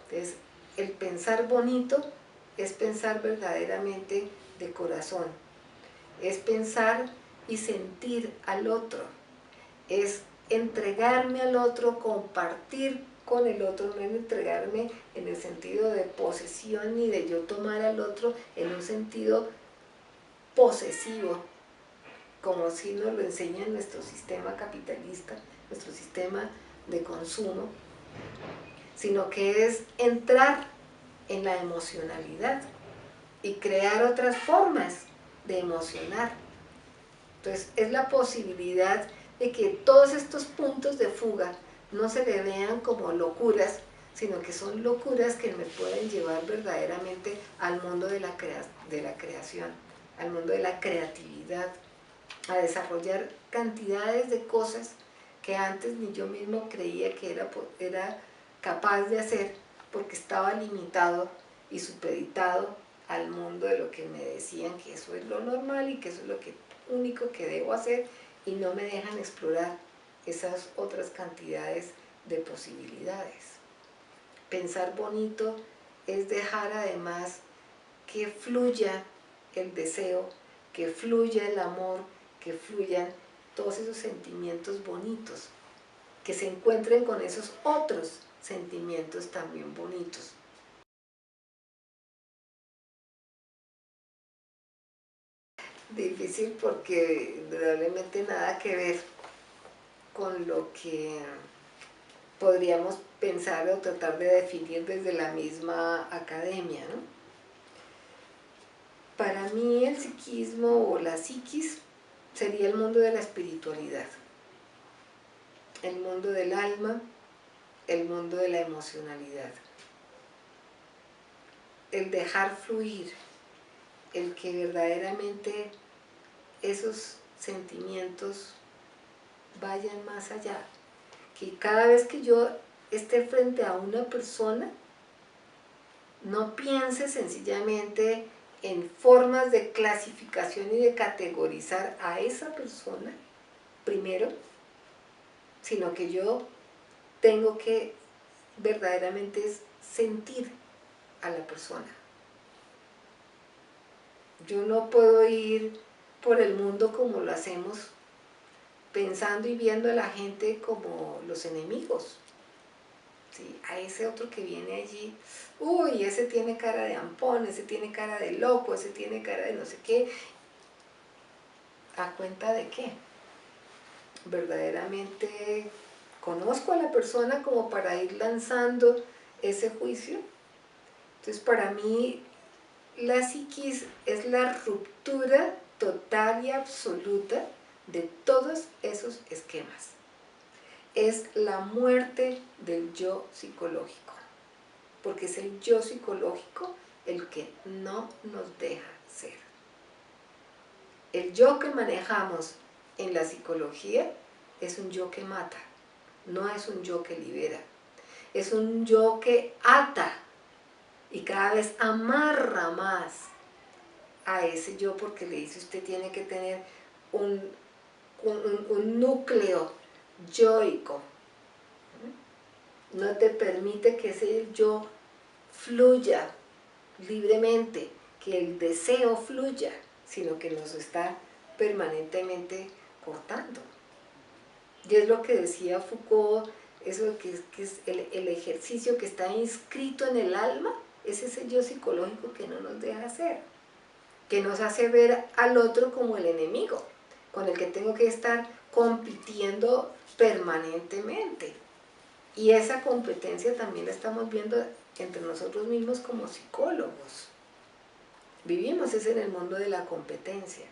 Entonces, el pensar bonito es pensar verdaderamente de corazón, es pensar y sentir al otro, es entregarme al otro, compartir con el otro, no es entregarme en el sentido de posesión ni de yo tomar al otro en un sentido posesivo, como si nos lo enseña nuestro sistema capitalista, nuestro sistema de consumo, sino que es entrar en la emocionalidad y crear otras formas de emocionar. Entonces es la posibilidad de que todos estos puntos de fuga no se le vean como locuras, sino que son locuras que me pueden llevar verdaderamente al mundo de la creación, al mundo de la creatividad, a desarrollar cantidades de cosas que antes ni yo mismo creía que era capaz de hacer, porque estaba limitado y supeditado al mundo de lo que me decían que eso es lo normal y que eso es lo único que debo hacer, y no me dejan explorar esas otras cantidades de posibilidades. Pensar bonito es dejar además que fluya el deseo, que fluya el amor, que fluyan todos esos sentimientos bonitos, que se encuentren con esos otros sentimientos también bonitos. Difícil porque indudablemente nada que ver con lo que podríamos pensar o tratar de definir desde la misma academia, ¿no? Para mí el psiquismo o la psiquis sería el mundo de la espiritualidad, el mundo del alma, el mundo de la emocionalidad, el dejar fluir, el que verdaderamente esos sentimientos vayan más allá, que cada vez que yo esté frente a una persona, no piense sencillamente en formas de clasificación y de categorizar a esa persona primero, sino que yo tengo que verdaderamente sentir a la persona. Yo no puedo ir por el mundo como lo hacemos, pensando y viendo a la gente como los enemigos. ¿Sí? A ese otro que viene allí, uy, ese tiene cara de ampón, ese tiene cara de loco, ese tiene cara de no sé qué. ¿A cuenta de qué? Verdaderamente conozco a la persona como para ir lanzando ese juicio. Entonces, para mí la psiquis es la ruptura total y absoluta de todos esos esquemas. Es la muerte del yo psicológico, porque es el yo psicológico el que no nos deja ser. El yo que manejamos en la psicología es un yo que mata, no es un yo que libera, es un yo que ata y cada vez amarra más a ese yo, porque le dice usted tiene que tener un núcleo yoico. No te permite que ese yo fluya libremente, que el deseo fluya, sino que nos está permanentemente cortando. Y es lo que decía Foucault, eso que es el ejercicio que está inscrito en el alma, es ese yo psicológico que no nos deja hacer, que nos hace ver al otro como el enemigo, con el que tengo que estar compitiendo permanentemente. Y esa competencia también la estamos viendo entre nosotros mismos como psicólogos. Vivimos en el mundo de la competencia.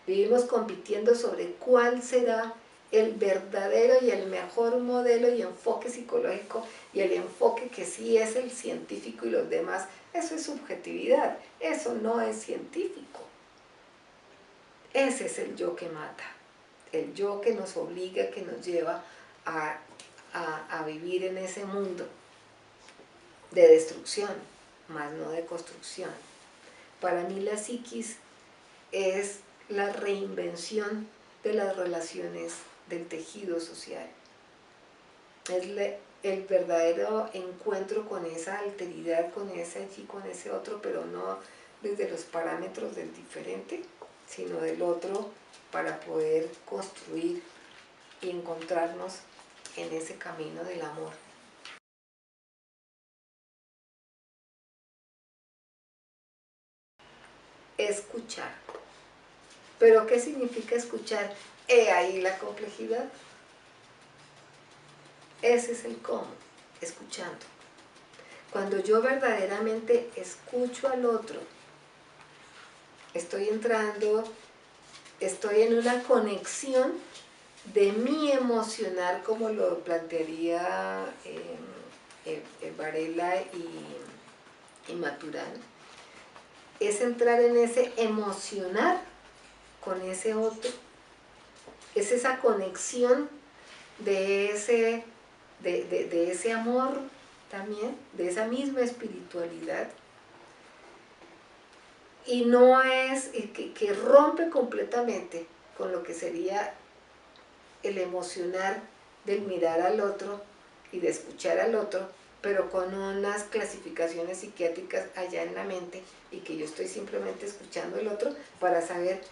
Vivimos compitiendo sobre cuál será el verdadero y el mejor modelo y enfoque psicológico, y el enfoque que sí es el científico y los demás. Eso es subjetividad, eso no es científico. Ese es el yo que mata, el yo que nos obliga, que nos lleva a vivir en ese mundo de destrucción, más no de construcción. Para mí la psiquis es la reinvención de las relaciones del tejido social. Es el verdadero encuentro con esa alteridad, con ese allí, con ese otro, pero no desde los parámetros del diferente, sino del otro, para poder construir y encontrarnos en ese camino del amor. Escuchar. ¿Pero qué significa escuchar? He ahí la complejidad. Ese es el cómo, escuchando. Cuando yo verdaderamente escucho al otro, estoy en una conexión de mi emocionar, como lo plantearía Varela y Maturana. Es entrar en ese emocionar con ese otro, es esa conexión de ese amor también, de esa misma espiritualidad, y no es que rompe completamente con lo que sería el emocionar del mirar al otro y de escuchar al otro, pero con unas clasificaciones psiquiátricas allá en la mente, y que yo estoy simplemente escuchando al otro para saber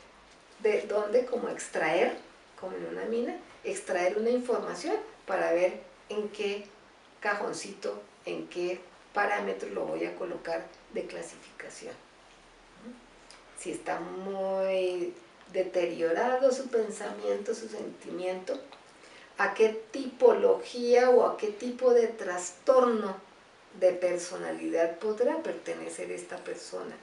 de dónde, como extraer, como en una mina, extraer una información para ver en qué cajoncito, en qué parámetro lo voy a colocar de clasificación. Si está muy deteriorado su pensamiento, su sentimiento, a qué tipología o a qué tipo de trastorno de personalidad podrá pertenecer esta persona.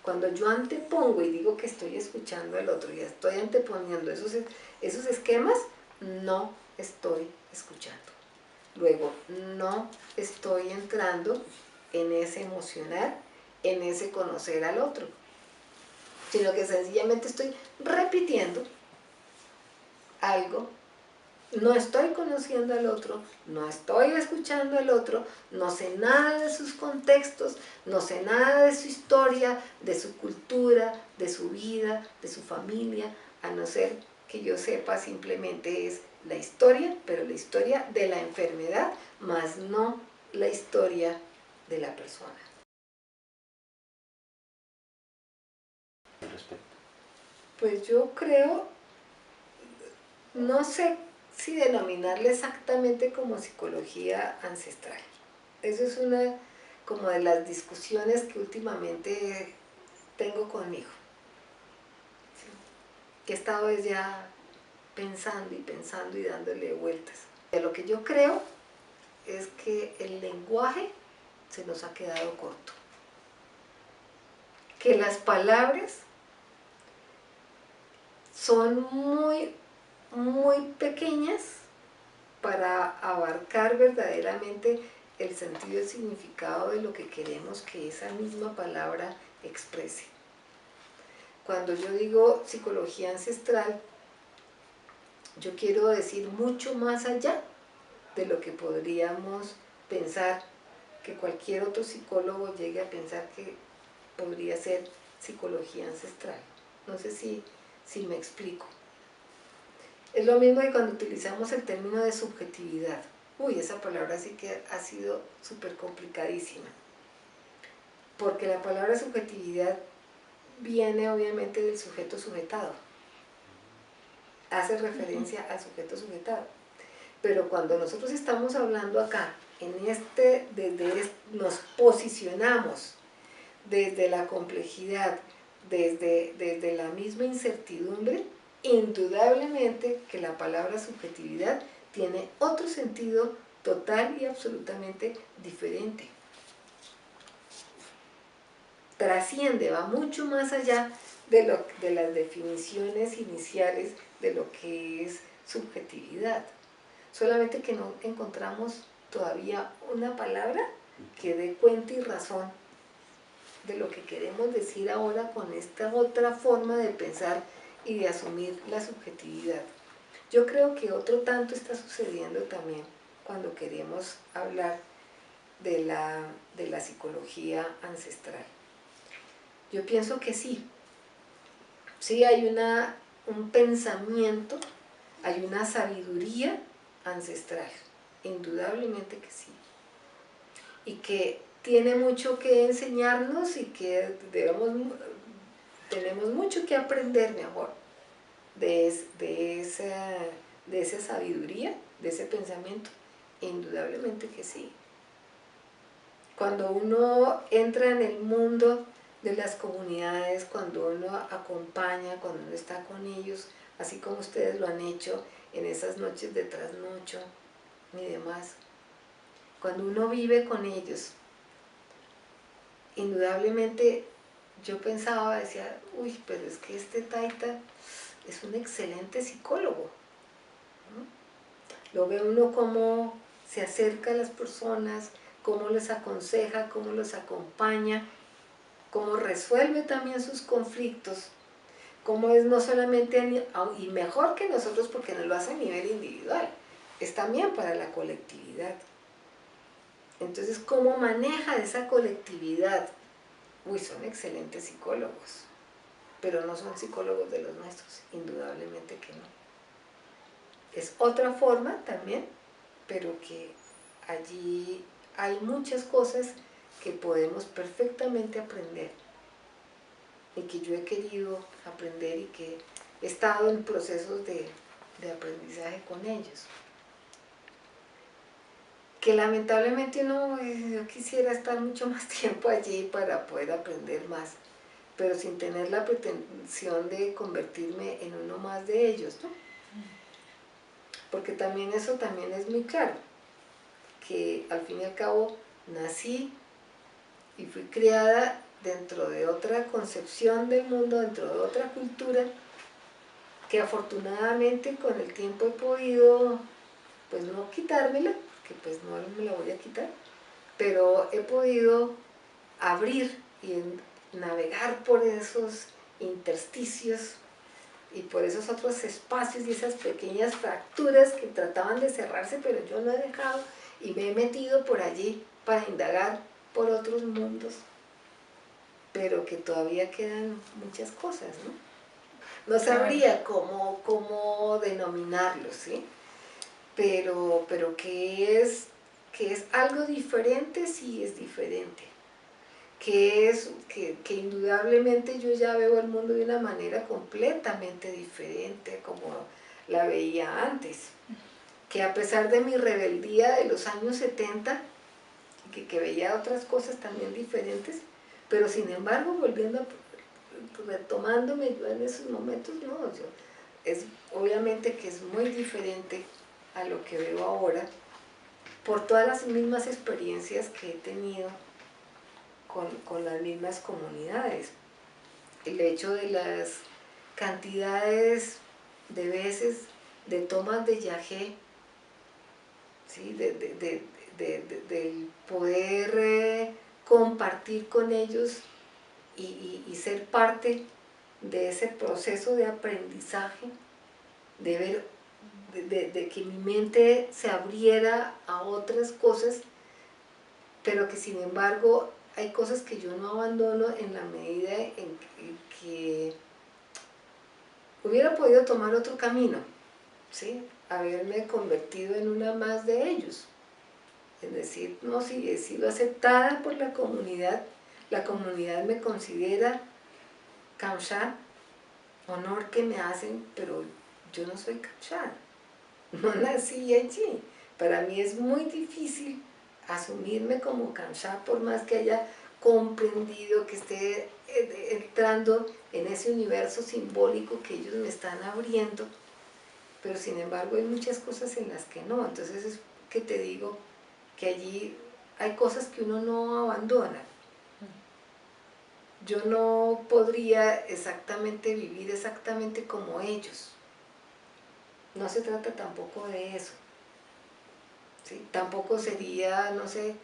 Cuando yo antepongo y digo que estoy escuchando al otro y estoy anteponiendo esos esquemas, no estoy escuchando. Luego, no estoy entrando en ese emocionar, en ese conocer al otro, sino que sencillamente estoy repitiendo algo. No estoy conociendo al otro, no estoy escuchando al otro, no sé nada de sus contextos, no sé nada de su historia, de su cultura, de su vida, de su familia, a no ser que yo sepa simplemente es la historia, pero la historia de la enfermedad, más no la historia de la persona. Pues yo creo, no sé si denominarle exactamente como psicología ancestral. Eso es una como de las discusiones que últimamente tengo conmigo, ¿sí? Que he estado ya pensando y dándole vueltas. De lo que yo creo es que el lenguaje se nos ha quedado corto, que las palabras son muy pequeñas para abarcar verdaderamente el sentido y el significado de lo que queremos que esa misma palabra exprese. Cuando yo digo psicología ancestral, yo quiero decir mucho más allá de lo que podríamos pensar, que cualquier otro psicólogo llegue a pensar que podría ser psicología ancestral. No sé si me explico. Es lo mismo que cuando utilizamos el término de subjetividad. Uy, esa palabra sí que ha sido súper complicadísima. Porque la palabra subjetividad viene obviamente del sujeto sujetado, hace referencia al sujeto sujetado. Pero cuando nosotros estamos hablando acá, nos posicionamos desde la complejidad, desde la misma incertidumbre, indudablemente que la palabra subjetividad tiene otro sentido total y absolutamente diferente. Trasciende, va mucho más allá de las definiciones iniciales de lo que es subjetividad. Solamente que no encontramos todavía una palabra que dé cuenta y razón de lo que queremos decir ahora con esta otra forma de pensar y de asumir la subjetividad. Yo creo que otro tanto está sucediendo también cuando queremos hablar de la psicología ancestral. Yo pienso que sí hay un pensamiento, hay una sabiduría ancestral, indudablemente que sí, y que tiene mucho que enseñarnos y que tenemos mucho que aprender, mi amor, de esa sabiduría, de ese pensamiento, indudablemente que sí. Cuando uno entra en el mundo de las comunidades, cuando uno acompaña, cuando uno está con ellos, así como ustedes lo han hecho en esas noches de trasnocho y demás, cuando uno vive con ellos, indudablemente yo pensaba, decía, uy, pero es que este taita es un excelente psicólogo, ¿no? Lo ve uno cómo se acerca a las personas, cómo les aconseja, cómo los acompaña, cómo resuelve también sus conflictos, cómo es no solamente, y mejor que nosotros porque nos lo hace a nivel individual, es también para la colectividad. Entonces, ¿cómo maneja esa colectividad? Uy, son excelentes psicólogos, pero no son psicólogos de los nuestros, indudablemente que no. Es otra forma también, pero que allí hay muchas cosas que podemos perfectamente aprender y que yo he querido aprender y que he estado en procesos de aprendizaje con ellos. Que lamentablemente yo quisiera estar mucho más tiempo allí para poder aprender más, pero sin tener la pretensión de convertirme en uno más de ellos, ¿no? Porque también eso también es muy claro, que al fin y al cabo nací y fui criada dentro de otra concepción del mundo, dentro de otra cultura, que afortunadamente con el tiempo he podido, pues no quitármela, que pues no me la voy a quitar, pero he podido abrir y navegar por esos intersticios y por esos otros espacios y esas pequeñas fracturas que trataban de cerrarse, pero yo no he dejado y me he metido por allí para indagar por otros mundos, pero que todavía quedan muchas cosas, ¿no? No sabría cómo denominarlo, ¿sí? Pero que es algo diferente, sí es diferente. Que indudablemente yo ya veo el mundo de una manera completamente diferente como la veía antes. Que a pesar de mi rebeldía de los años 70, que veía otras cosas también diferentes, pero sin embargo retomándome yo en esos momentos, no, obviamente que es muy diferente a lo que veo ahora, por todas las mismas experiencias que he tenido con las mismas comunidades. El hecho de las cantidades de veces de tomas de yagé, ¿sí? Del poder compartir con ellos y ser parte de ese proceso de aprendizaje, de ver, de que mi mente se abriera a otras cosas, pero que sin embargo hay cosas que yo no abandono en la medida en que hubiera podido tomar otro camino, ¿sí? Haberme convertido en una más de ellos. Es decir, no, si he sido aceptada por la comunidad me considera Kamshat, honor que me hacen, pero yo no soy Kamshat, no nací allí. Para mí es muy difícil asumirme como Kamshat, por más que haya comprendido, que esté entrando en ese universo simbólico que ellos me están abriendo, pero sin embargo hay muchas cosas en las que no. Entonces es que te digo que allí hay cosas que uno no abandona. Yo no podría exactamente vivir exactamente como ellos. No se trata tampoco de eso. ¿Sí? Tampoco sería, no sé,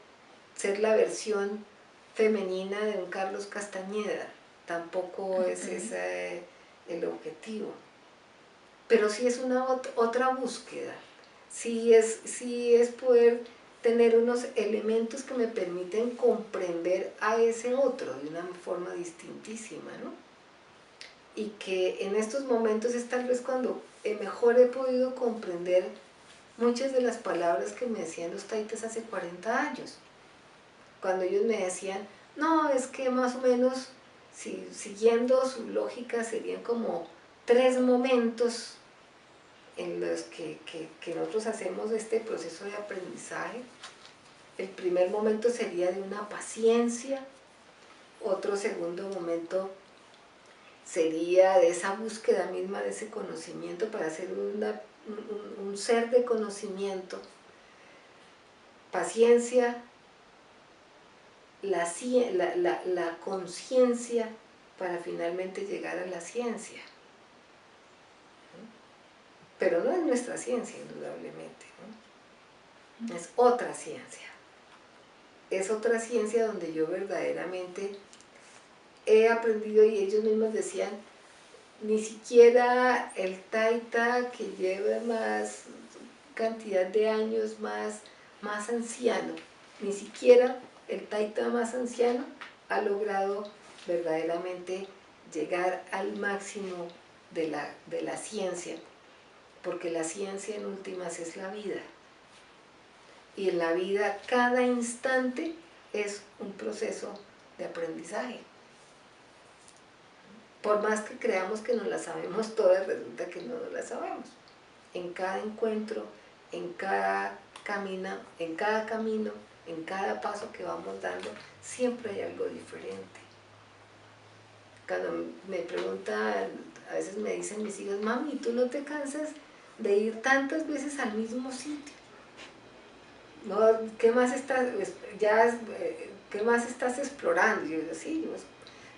ser la versión femenina de un Carlos Castañeda. Tampoco es ese el objetivo. Pero sí es una otra búsqueda. Sí es poder tener unos elementos que me permiten comprender a ese otro de una forma distintísima, ¿no? Y que en estos momentos es tal vez cuando mejor he podido comprender muchas de las palabras que me decían los taitas hace 40 años. Cuando ellos me decían, no, es que más o menos, siguiendo su lógica, serían como 3 momentos en los que nosotros hacemos este proceso de aprendizaje. El primer momento sería de una paciencia, otro segundo momento sería de esa búsqueda misma de ese conocimiento para ser un ser de conocimiento, paciencia, la conciencia para finalmente llegar a la ciencia. Pero no es nuestra ciencia, indudablemente, ¿no? Es otra ciencia. Es otra ciencia donde yo verdaderamente he aprendido, y ellos mismos decían, ni siquiera el taita que lleva más cantidad de años, más anciano, ni siquiera el taita más anciano ha logrado verdaderamente llegar al máximo de la ciencia, porque la ciencia en últimas es la vida. Y en la vida cada instante es un proceso de aprendizaje. Por más que creamos que nos la sabemos todas, resulta que no nos la sabemos. En cada encuentro, en cada camino, en cada paso que vamos dando, siempre hay algo diferente. Cuando me preguntan, a veces me dicen mis hijos, mami, ¿tú no te cansas de ir tantas veces al mismo sitio? ¿No? ¿Qué más estás explorando? Y yo digo, sí,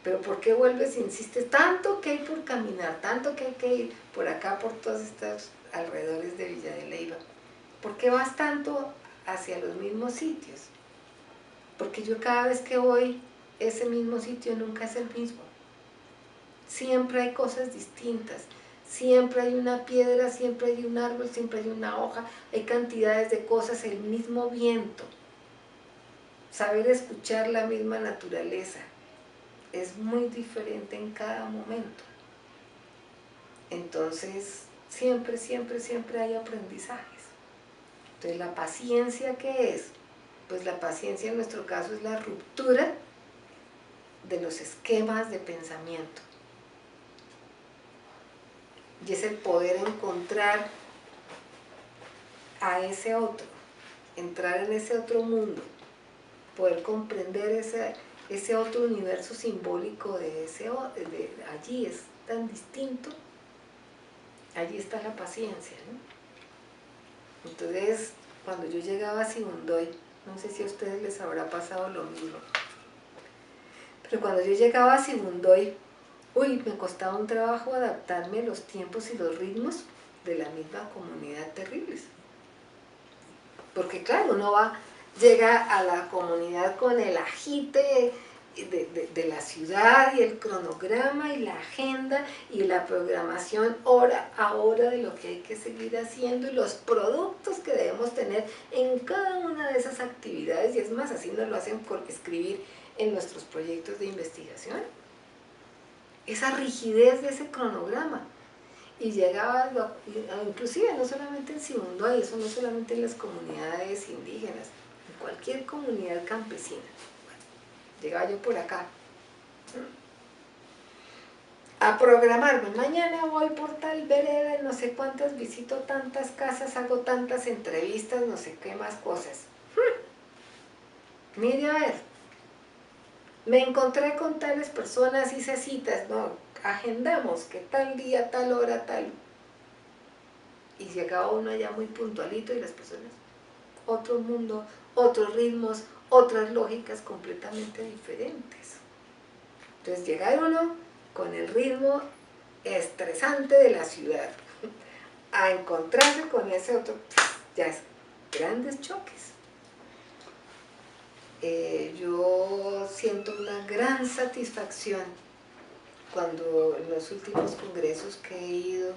pero ¿por qué vuelves e insistes? Tanto que hay por caminar, tanto que hay que ir por acá, por todos estos alrededores de Villa de Leyva. ¿Por qué vas tanto hacia los mismos sitios? Porque yo cada vez que voy, ese mismo sitio nunca es el mismo. Siempre hay cosas distintas. Siempre hay una piedra, siempre hay un árbol, siempre hay una hoja, hay cantidades de cosas, el mismo viento. Saber escuchar la misma naturaleza es muy diferente en cada momento. Entonces, siempre hay aprendizajes. Entonces, ¿la paciencia qué es? Pues la paciencia en nuestro caso es la ruptura de los esquemas de pensamiento. Y es el poder encontrar a ese otro, entrar en ese otro mundo, poder comprender ese otro universo simbólico de allí es tan distinto, allí está la paciencia, ¿no? Entonces, cuando yo llegaba a Sibundoy, no sé si a ustedes les habrá pasado lo mismo, pero cuando yo llegaba a Sibundoy, me costaba un trabajo adaptarme a los tiempos y los ritmos de la misma comunidad terribles. Porque claro, uno llega a la comunidad con el agite de la ciudad y el cronograma y la agenda y la programación hora a hora de lo que hay que seguir haciendo y los productos que debemos tener en cada una de esas actividades, y es más, así nos lo hacen por escribir en nuestros proyectos de investigación. Esa rigidez de ese cronograma. Y llegaba, inclusive no solamente en Sibundoy, eso no solamente en las comunidades indígenas, en cualquier comunidad campesina. Bueno, llegaba yo por acá. a programarme, mañana voy por tal vereda, no sé cuántas, visito tantas casas, hago tantas entrevistas, no sé qué más cosas. Mire a ver, me encontré con tales personas, hice citas, no, agendamos que tal día, tal hora, tal. Y llegaba uno allá muy puntualito y las personas, otro mundo, otros ritmos, otras lógicas completamente diferentes. Entonces llegar uno con el ritmo estresante de la ciudad a encontrarse con ese otro, ya es grandes choques. Yo siento una gran satisfacción cuando en los últimos congresos que he ido,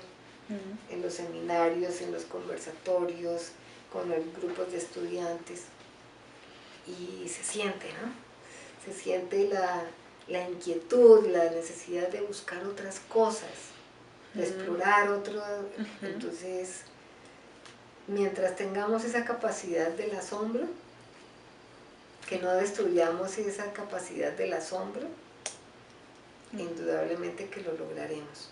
en los seminarios, en los conversatorios, con los grupos de estudiantes, y se siente, ¿no? Se siente la inquietud, la necesidad de buscar otras cosas, de explorar otro. Entonces, mientras tengamos esa capacidad del asombro, que no destruyamos esa capacidad del asombro, indudablemente que lo lograremos.